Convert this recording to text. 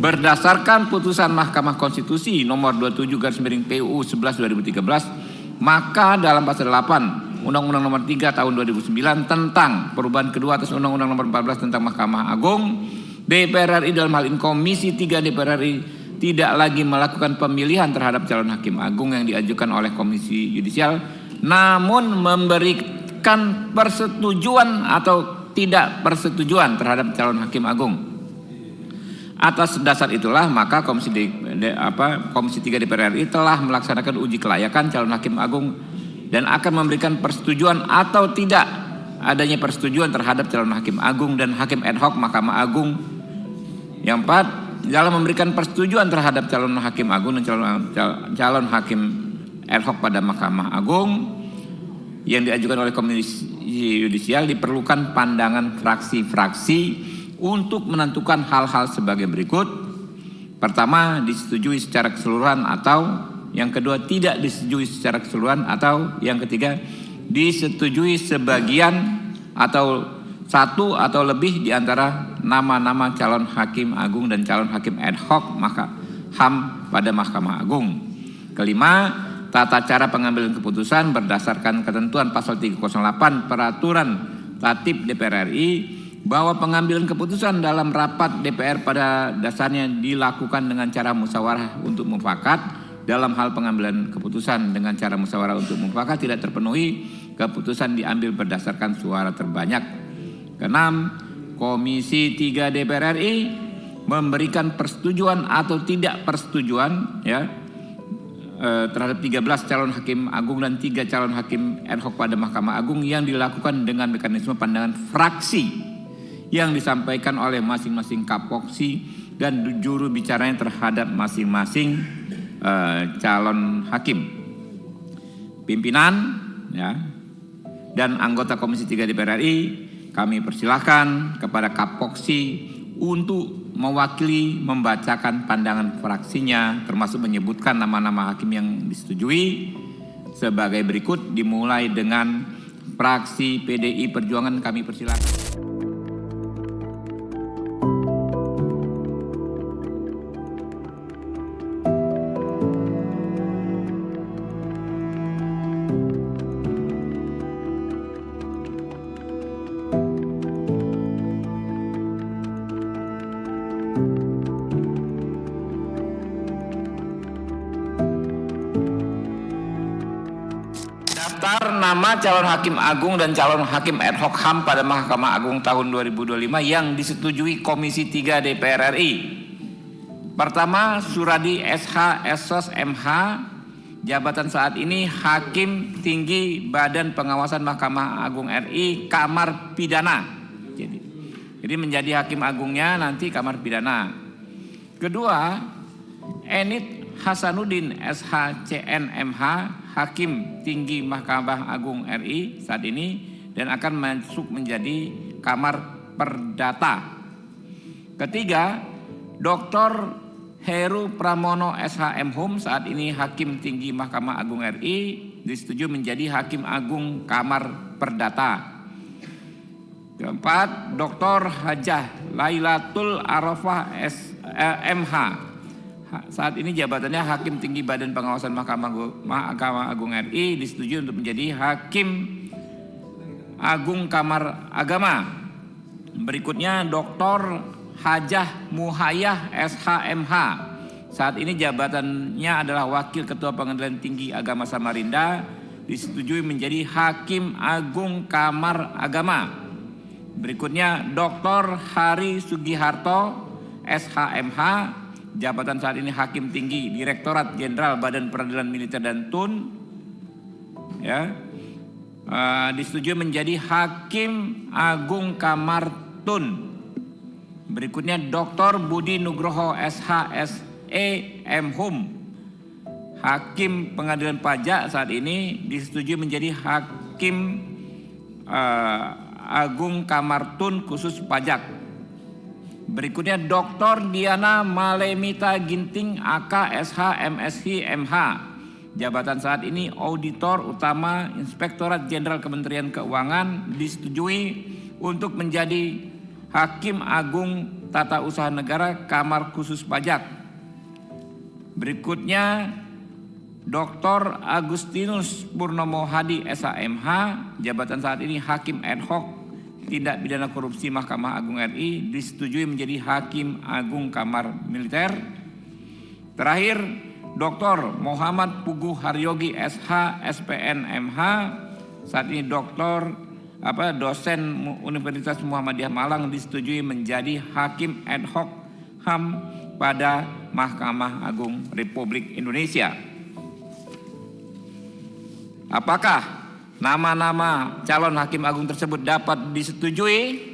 Berdasarkan putusan Mahkamah Konstitusi nomor 27/PUU 11/2013, maka dalam pasal 8 Undang-Undang nomor 3 tahun 2009 tentang perubahan kedua atas Undang-Undang nomor 14 tentang Mahkamah Agung, DPR RI dalam hal ini Komisi 3 DPR RI tidak lagi melakukan pemilihan terhadap calon hakim agung yang diajukan oleh Komisi Yudisial, namun memberikan persetujuan atau tidak persetujuan terhadap calon hakim agung. Atas dasar itulah maka Komisi 3 DPR RI telah melaksanakan uji kelayakan calon hakim agung dan akan memberikan persetujuan atau tidak adanya persetujuan terhadap calon hakim agung dan hakim ad hoc Mahkamah Agung. Yang 4, dalam memberikan persetujuan terhadap calon hakim agung dan calon hakim ad hoc pada Mahkamah Agung yang diajukan oleh Komisi Yudisial diperlukan pandangan fraksi-fraksi untuk menentukan hal-hal sebagai berikut. Pertama, disetujui secara keseluruhan, atau yang kedua tidak disetujui secara keseluruhan, atau yang ketiga disetujui sebagian atau satu atau lebih di antara nama-nama calon hakim agung dan calon hakim ad hoc HAM pada Mahkamah Agung. Kelima, tata cara pengambilan keputusan berdasarkan ketentuan pasal 308 Peraturan Tatip DPR RI bahwa pengambilan keputusan dalam rapat DPR pada dasarnya dilakukan dengan cara musyawarah untuk mufakat. Dalam hal pengambilan keputusan dengan cara musyawarah untuk mufakat tidak terpenuhi, keputusan diambil berdasarkan suara terbanyak. Keenam, Komisi 3 DPR RI memberikan persetujuan atau tidak persetujuan terhadap 13 calon hakim agung dan 3 calon hakim ad hoc pada Mahkamah Agung yang dilakukan dengan mekanisme pandangan fraksi yang disampaikan oleh masing-masing kapoksi dan juru bicaranya terhadap masing-masing calon hakim. Pimpinan dan anggota Komisi 3 DPR RI kami persilahkan kepada kapoksi untuk mewakili membacakan pandangan fraksinya, termasuk menyebutkan nama-nama hakim yang disetujui sebagai berikut, dimulai dengan fraksi PDI Perjuangan. Kami persilahkan. Daftar nama calon hakim agung dan calon hakim ad hoc HAM pada Mahkamah Agung tahun 2025 yang disetujui Komisi 3 DPR RI. Pertama, Suradi SH SOS MH, jabatan saat ini Hakim Tinggi Badan Pengawasan Mahkamah Agung RI Kamar Pidana. Jadi menjadi hakim agungnya nanti Kamar Pidana. Kedua, Enid Hasanuddin SHCN MH, Hakim Tinggi Mahkamah Agung RI saat ini dan akan masuk menjadi Kamar Perdata. Ketiga, Dr. Heru Pramono SHM Hum, saat ini Hakim Tinggi Mahkamah Agung RI, disetujui menjadi Hakim Agung Kamar Perdata. Keempat, Dr. Hajah Lailatul Arafah MH, saat ini jabatannya Hakim Tinggi Badan Pengawasan Mahkamah Agung RI, disetujui untuk menjadi Hakim Agung Kamar Agama. Berikutnya Dr. Hajah Muhayyah SHMH, saat ini jabatannya adalah Wakil Ketua Pengadilan Tinggi Agama Samarinda, disetujui menjadi Hakim Agung Kamar Agama. Berikutnya Dr. Hari Sugiharto SHMH, jabatan saat ini Hakim Tinggi Direktorat Jenderal Badan Peradilan Militer dan TUN, disetujui menjadi Hakim Agung Kamar TUN. Berikutnya Dr. Budi Nugroho SHSE M.Hum, Hakim Pengadilan Pajak, saat ini disetujui menjadi Hakim Agung Kamar TUN khusus pajak. Berikutnya Dr. Diana Malemita Ginting AK SH MShi MH, jabatan saat ini Auditor Utama Inspektorat Jenderal Kementerian Keuangan, disetujui untuk menjadi Hakim Agung Tata Usaha Negara Kamar Khusus Pajak. Berikutnya Dr. Agustinus Purnomo Hadi SHMH, jabatan saat ini Hakim Ad Hoc Tindak Pidana Korupsi Mahkamah Agung RI, disetujui menjadi Hakim Agung Kamar Militer. Terakhir Dr. Muhammad Puguh Haryogi SH SPN MH, saat ini dosen Universitas Muhammadiyah Malang, disetujui menjadi Hakim Ad Hoc HAM pada Mahkamah Agung Republik Indonesia. Apakah nama-nama calon hakim agung tersebut dapat disetujui?